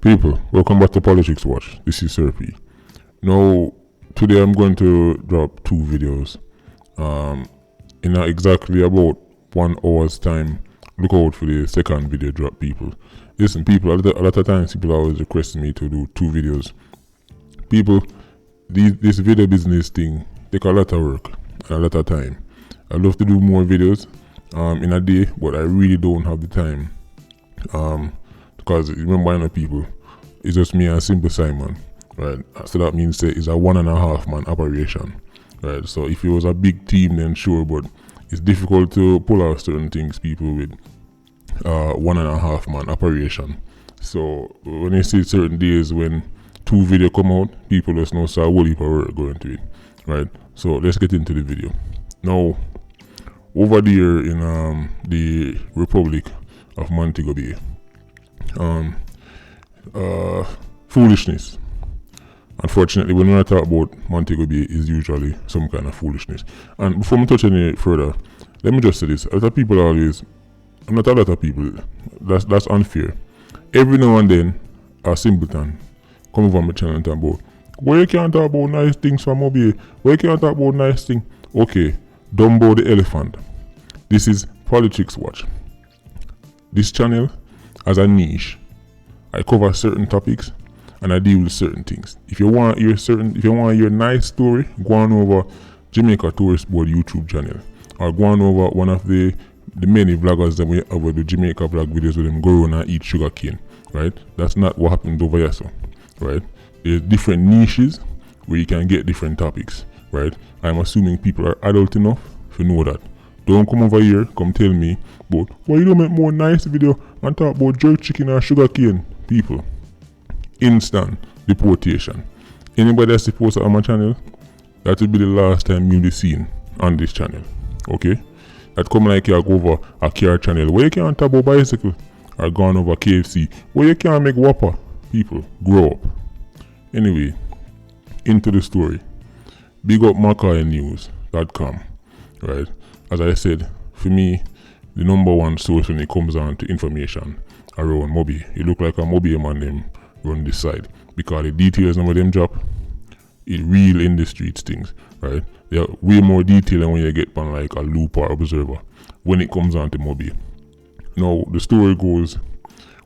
People, welcome back to Politics Watch. This is Sir P. Now, today I'm going to drop two videos. In exactly about 1 hour's time. Look out for the second video drop, people. Listen, people, a lot of times people always requesting me to do two videos. People, this video business thing take a lot of work and a lot of time. I love to do more videos in a day, but I really don't have the time. Because remember, I know people, it's just me and Simple Simon, right? So that means it's a 1.5 man operation, right? So if it was a big team, then sure, but it's difficult to pull out certain things, people, with 1.5 man operation. So when you see certain days when two videos come out, people just know so a whole heap of work going to it, right? So let's get into the video. Now, over there in the Republic of Montego Bay, foolishness. Unfortunately, when we talk about Montego Bay, is usually some kind of foolishness. And before I touch any further, let me just say this: a lot of people not a lot of people. That's unfair. Every now and then, a simpleton come over my channel and talk about, why you can't talk about nice things from Mobi? Why you can't talk about nice things? Okay, Dumbo the elephant. This is Politics Watch. This channel has a niche. I cover certain topics and I deal with certain things. If you want your nice story, go on over Jamaica Tourist Board YouTube channel, or go on over one of the many vloggers that we over the Jamaica vlog videos with them go around and eat sugar cane, right? That's not what happened over here, so, right? There's different niches where you can get different topics, right? I'm assuming people are adult enough to know that. Don't come over here, come tell me, but why you don't make more nice video and talk about jerk chicken or sugar cane? People, instant deportation. Anybody that's supposed to on my channel, that will be the last time you'll be seen on this channel. Okay? That come like you go over a car channel where you can't talk about bicycle, or gone over KFC where you can't make Whopper. People, grow up. Anyway, into the story. Big up McCoyNews.com, right? As I said, for me, the number one source when it comes down to information around Mobi. It look like a Mobi man them run this side, because the details of them drop, it real in the streets things, right? They are way more detailed than when you get on like a Loop or Observer when it comes down to Mobi. Now the story goes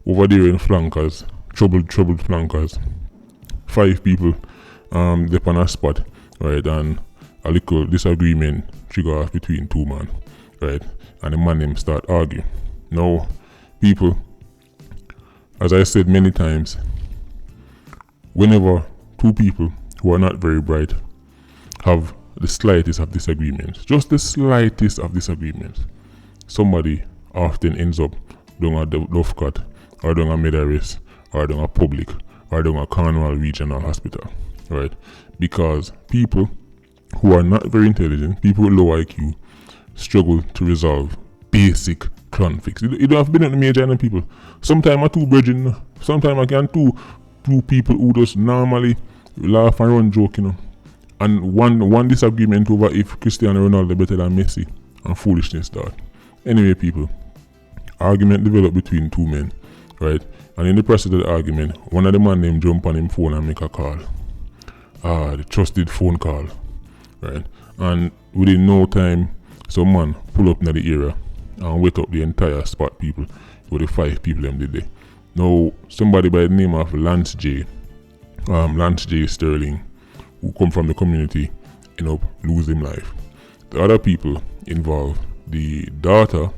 over there in flankers, troubled flankers. 5 people they on a spot, right, and a little disagreement trigger off between 2 men, right, and the man them start argue. Now people, as I said many times, whenever 2 people who are not very bright have the slightest of disagreements, just the slightest of disagreements, somebody often ends up doing a Dovecot or doing a Medaris or doing a Public or doing a Cornwall Regional Hospital, right? Because people who are not very intelligent, people with low IQ, struggle to resolve basic conflicts. You don't have to be in the major and people. Sometimes I 2 brethren, sometimes I can two people who just normally laugh and run joke, and one disagreement over if Cristiano Ronaldo better than Messi, and foolishness start. Anyway, people, argument developed between 2 men, right? And in the process of the argument, one of the man named jump on him phone and make a call. The trusted phone call, right? And within no time, some man pull up in the area and wake up the entire spot, people, with the 5 people them did there. Now, somebody by the name of Lance J Sterling, who come from the community, end up losing life. The other people involved, the daughter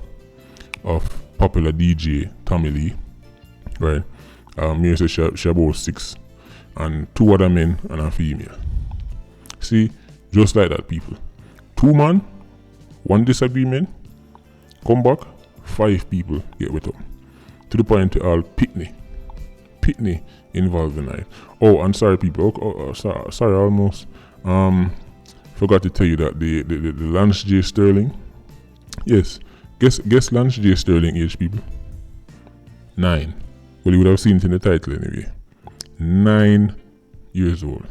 of popular DJ Tommy Lee, right? Here says she about 6, and 2 other men and a female. See, just like that, people. 2 men, 1 disagreement, come back, 5 people get with them. To the point all Pitney involved in it. Oh, I'm sorry, people. Sorry, almost forgot to tell you that the Lance J Sterling. Yes, guess Lance J Sterling age, people. 9. Well, you would have seen it in the title anyway. 9 years old.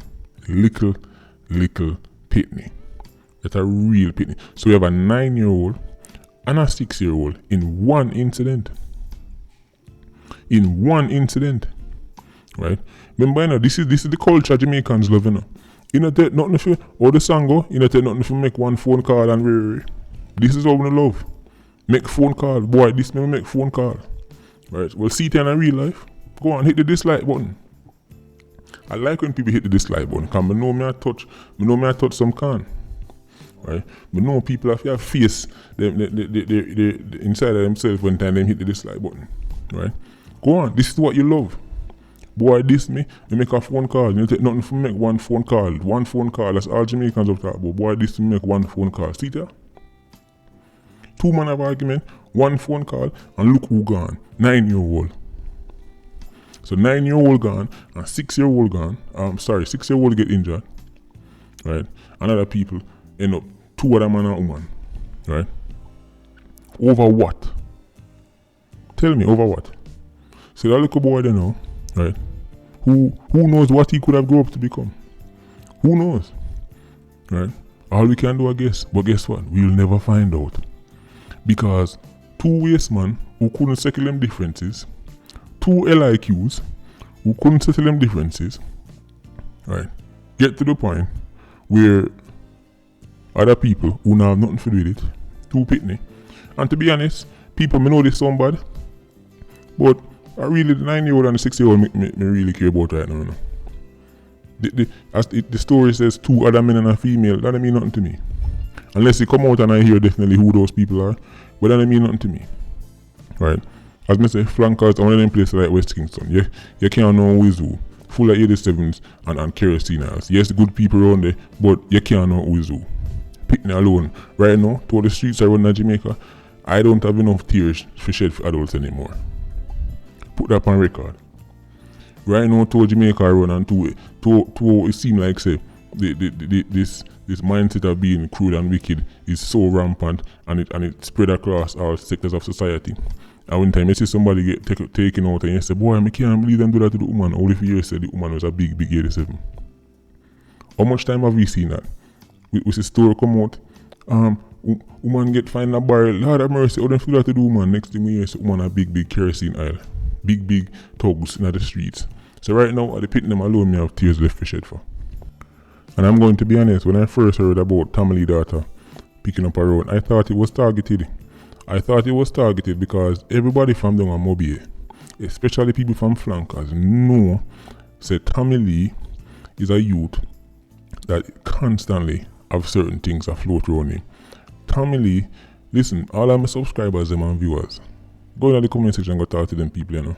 Little Pitney. That's a real Pitney. So we have a 9-year-old and a 6-year-old in one incident. right? Remember, you know, this is the culture Jamaicans love, you know. You know, take nothing for, or the song go, you know, take nothing for make one phone call and we. This is how we love. Make phone call. Boy, this me make phone call. Right? Well, see it in real life. Go on, hit the dislike button. I like when people hit the dislike button, because I know I touch some can. Right? But know people have face they inside of themselves when time they hit the dislike button. Right? Go on, this is what you love. Boy, this me make a phone call. You take nothing for make one phone call. One phone call, that's all Jamaicans have talked about. Boy, this me make one phone call. See that? 2 man of argument, 1 phone call, and look who gone. 9-year-old. So 9-year-old gone, and 6-year-old gone. 6-year-old get injured. Right? And other people end up 2 other man and woman. Right? Over what? Tell me, over what? So that little boy they know, right? Who knows what he could have grown up to become? Who knows? Right? All we can do, I guess. But guess what? We'll never find out. Because 2 waste man who couldn't settle them differences, 2 LIQs who couldn't settle them differences, right, get to the point where other people who now have nothing to do with it, 2 pitney. And to be honest, people may know this sound bad, but I really, the 9-year-old and the 6-year-old me really care about right now. As the story says 2 other men and a female, that don't mean nothing to me. Unless you come out and I hear definitely who those people are, but that don't mean nothing to me. Right? As I say, flankers are one of them places like West Kingston. You can't know who is who. Full of 87s and kerosene oils. Yes, good people around there, but you can't know who is who. Pitney alone. Right now, to all the streets I run in Jamaica, I don't have enough tears for shed for adults anymore. Put that on record. Right now, to Jamaica I run and to it seems like say this mindset of being cruel and wicked is so rampant and it spread across all sectors of society. And when time you see somebody get taken out and you say, boy, I can't believe them do that to the woman. Only for years said the woman was a big 87. How much time have we seen that? We see story come out, woman get find a barrel, Lord have mercy, how them do that to the woman? Next thing we hear is woman a big kerosene oil. Big thugs in the streets. So right now, at the pit them alone, me have tears left for shed for. And I'm going to be honest, when I first heard about Tamale daughter picking up a road, I thought it was targeted. I thought it was targeted because everybody from down on Mobile, especially people from flankers, know that Tamale is a youth that constantly have certain things afloat around him. Tamale, listen, all of my subscribers and viewers, go in the comment section and go talk to them people, you know.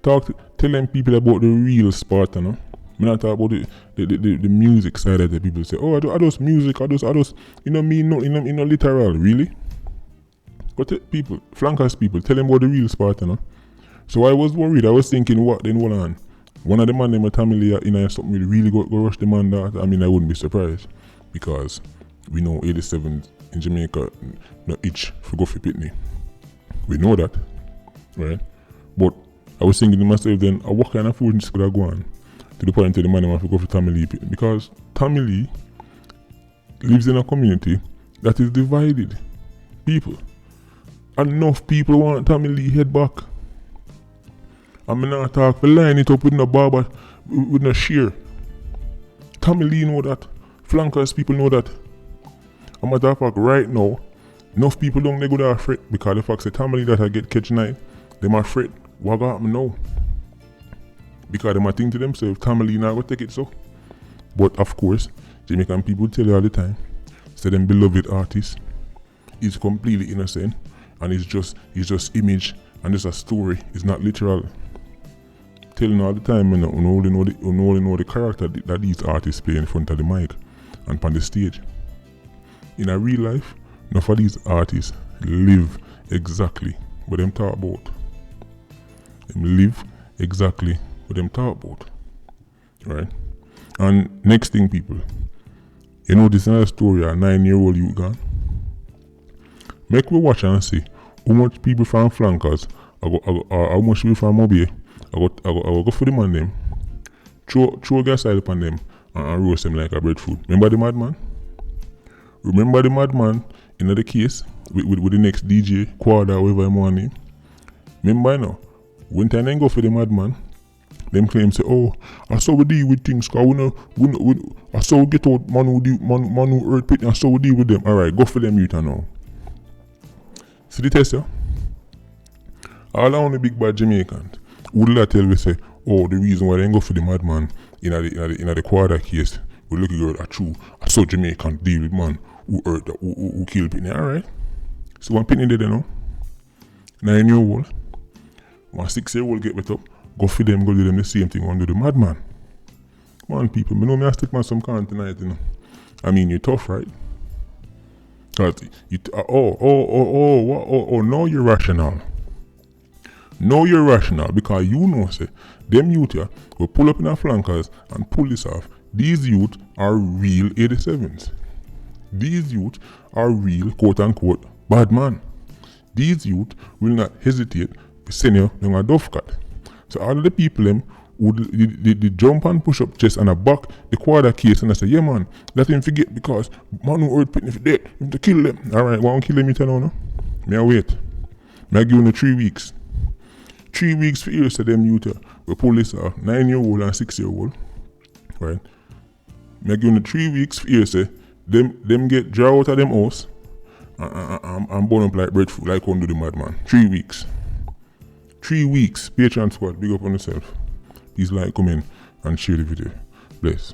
Tell them people about the real sport, you know. I'm not talking about the music side of the people say, oh, I just music, I just, you know, me, no, you know, literal, really? But people, flankers people, tell them about the real sport, you know. So I was worried, I was thinking, what, then hold on. One of the man named Tamale, you know, something really go rush the man that, I mean, I wouldn't be surprised. Because we know 87 in Jamaica, no itch for go for Pitney. We know that, right? But I was thinking to myself then, what kind of foolishness could I go on to the point that the man wants to go for Tamale? Because Tamale lives in a community that is divided. People. Enough people want Tamale head back. I'm not talk for line it up with no barber, with no shear. Tamale know that. Flankers people know that. A matter of fact, right now, enough people don't go there afraid because the fact that Tamale that I get catch night, them afraid. What got me now? Because they might think to themselves, Tamale not go take it so. But of course, Jamaican people tell you all the time, say them beloved artist is completely innocent and it's just image and it's a story. It's not literal. Telling all the time, you know, only know the character that these artists play in front of the mic and on the stage. In a real life, none of these artists live exactly what them talk about. Them live exactly what them talk about. Right? And next thing, people, you know this is another story, a 9-year-old youth gone. Make we watch and see how much people from flankers or how much people from Mobile I go for the man them, throw gas oil upon them and roast them like a breadfruit. Remember the madman? Remember the madman in the case with the next DJ, Quad or whoever I'm on him? Remember now, when time then go for the madman, them claim say, oh, I saw we deal with things, cause I saw we get out man who hurt Pitney, I saw we deal with them. Alright, go for them youth now. See the test, yeah? All on the big bad Jamaicans, would I tell we say, oh, the reason why they ain't go for the madman in the Quadra case, we look at true, I saw Jamaican deal with man who hurt, who killed Pitney. Alright. So one Pitney did, 9-year-old, 6-year-old get wet up, go for them, go do them the same thing, one do the madman. Come on, people, me know me I stick man some can tonight, I mean, you're tough, right? Cause now you're rational. Now you're rational because you know, say, them youth here will pull up in our flankers and pull this off. These youth are real 87s. These youth are real, quote unquote, bad man. These youth will not hesitate to send you down a duff cut. So all of the people them would the jump and push up chest and a back the Quadra case and I say, yeah man, let him forget because man who hurt Pitney for dead, you have to kill them. Alright, why don't kill them you tell now? Me I wait. Me I give you 3 weeks. 3 weeks for years to them youth we pull this off, 9-year-old and 6-year-old. Right? Me I give you 3 weeks for years them get draw out of them house and burn up like breadfruit like one do the madman. 3 weeks. 3 weeks. Patreon squad, big up on yourself. Please like, comment and share the video. Bless.